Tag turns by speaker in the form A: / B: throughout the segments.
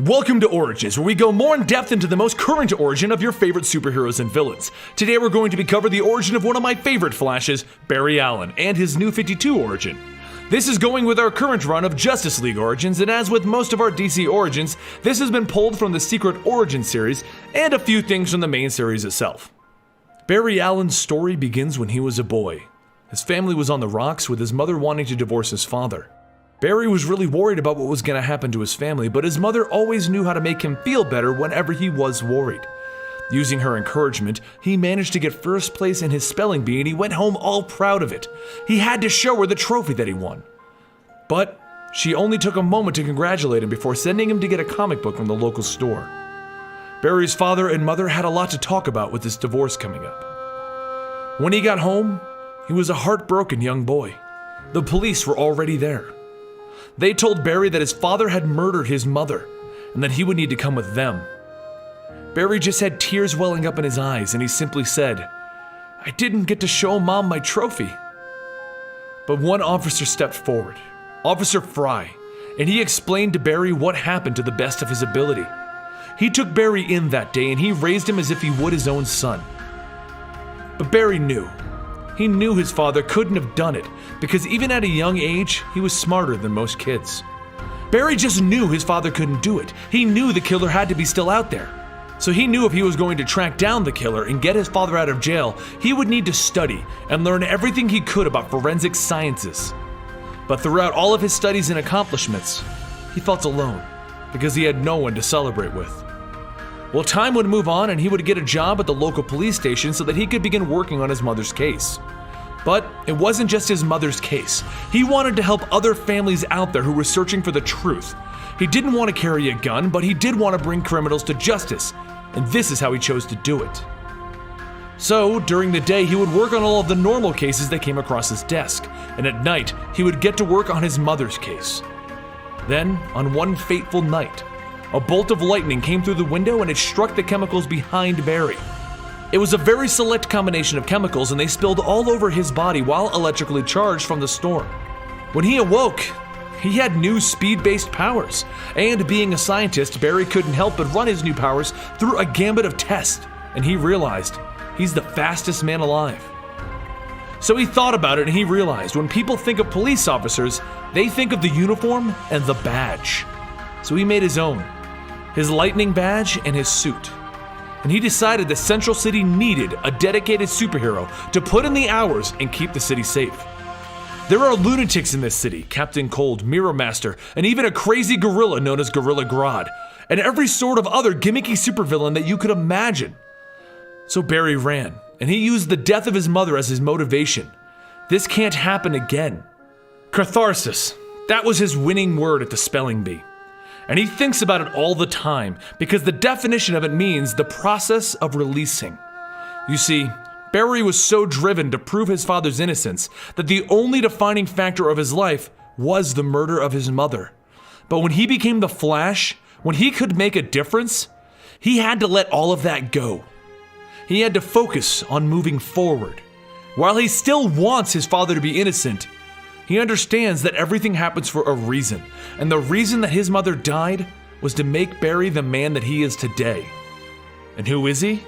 A: Welcome to Origins, where we go more in depth into the most current origin of your favorite superheroes and villains. Today we're going to be covering the origin of one of my favorite Flashes, Barry Allen, and his New 52 origin. This is going with our current run of Justice League origins, and as with most of our DC origins, this has been pulled from the Secret Origin series and a few things from the main series itself. Barry Allen's story begins when he was a boy. His family was on the rocks, with his mother wanting to divorce his father. Barry was really worried about what was going to happen to his family, but his mother always knew how to make him feel better whenever he was worried. Using her encouragement, he managed to get first place in his spelling bee and he went home all proud of it. He had to show her the trophy that he won. But she only took a moment to congratulate him before sending him to get a comic book from the local store. Barry's father and mother had a lot to talk about with this divorce coming up. When he got home, he was a heartbroken young boy. The police were already there. They told Barry that his father had murdered his mother and that he would need to come with them. Barry just had tears welling up in his eyes and he simply said, "I didn't get to show Mom my trophy." But one officer stepped forward, Officer Fry, and he explained to Barry what happened to the best of his ability. He took Barry in that day and he raised him as if he would his own son. But Barry knew. He knew his father couldn't have done it because even at a young age, he was smarter than most kids. Barry just knew his father couldn't do it. He knew the killer had to be still out there. So he knew if he was going to track down the killer and get his father out of jail, he would need to study and learn everything he could about forensic sciences. But throughout all of his studies and accomplishments, he felt alone because he had no one to celebrate with. Well, time would move on and he would get a job at the local police station so that he could begin working on his mother's case. But it wasn't just his mother's case. He wanted to help other families out there who were searching for the truth. He didn't want to carry a gun, but he did want to bring criminals to justice, and this is how he chose to do it. So, during the day, he would work on all of the normal cases that came across his desk, and at night, he would get to work on his mother's case. Then, on one fateful night, a bolt of lightning came through the window and it struck the chemicals behind Barry. It was a very select combination of chemicals and they spilled all over his body while electrically charged from the storm. When he awoke, he had new speed-based powers, and being a scientist, Barry couldn't help but run his new powers through a gambit of tests, and he realized he's the fastest man alive. So he thought about it and he realized when people think of police officers, they think of the uniform and the badge. So he made his own. His lightning badge and his suit. And he decided that Central City needed a dedicated superhero to put in the hours and keep the city safe. There are lunatics in this city, Captain Cold, Mirror Master, and even a crazy gorilla known as Gorilla Grodd, and every sort of other gimmicky supervillain that you could imagine. So Barry ran, and he used the death of his mother as his motivation. This can't happen again. Catharsis, that was his winning word at the spelling bee. And he thinks about it all the time because the definition of it means the process of releasing. You see, Barry was so driven to prove his father's innocence that the only defining factor of his life was the murder of his mother. But when he became the Flash, when he could make a difference, he had to let all of that go. He had to focus on moving forward. While he still wants his father to be innocent, he understands that everything happens for a reason, and the reason that his mother died was to make Barry the man that he is today. And who is he?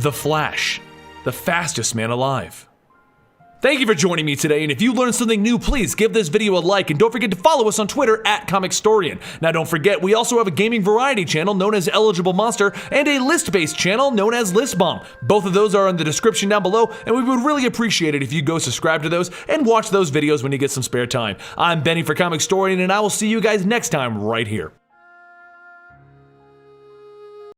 A: The Flash, the fastest man alive. Thank you for joining me today, and if you learned something new, please give this video a like, and don't forget to follow us on Twitter at Comicstorian. Now don't forget, we also have a gaming variety channel known as Eligible Monster, and a list-based channel known as List Bomb. Both of those are in the description down below, and we would really appreciate it if you go subscribe to those and watch those videos when you get some spare time. I'm Benny for Comicstorian, and I will see you guys next time right here.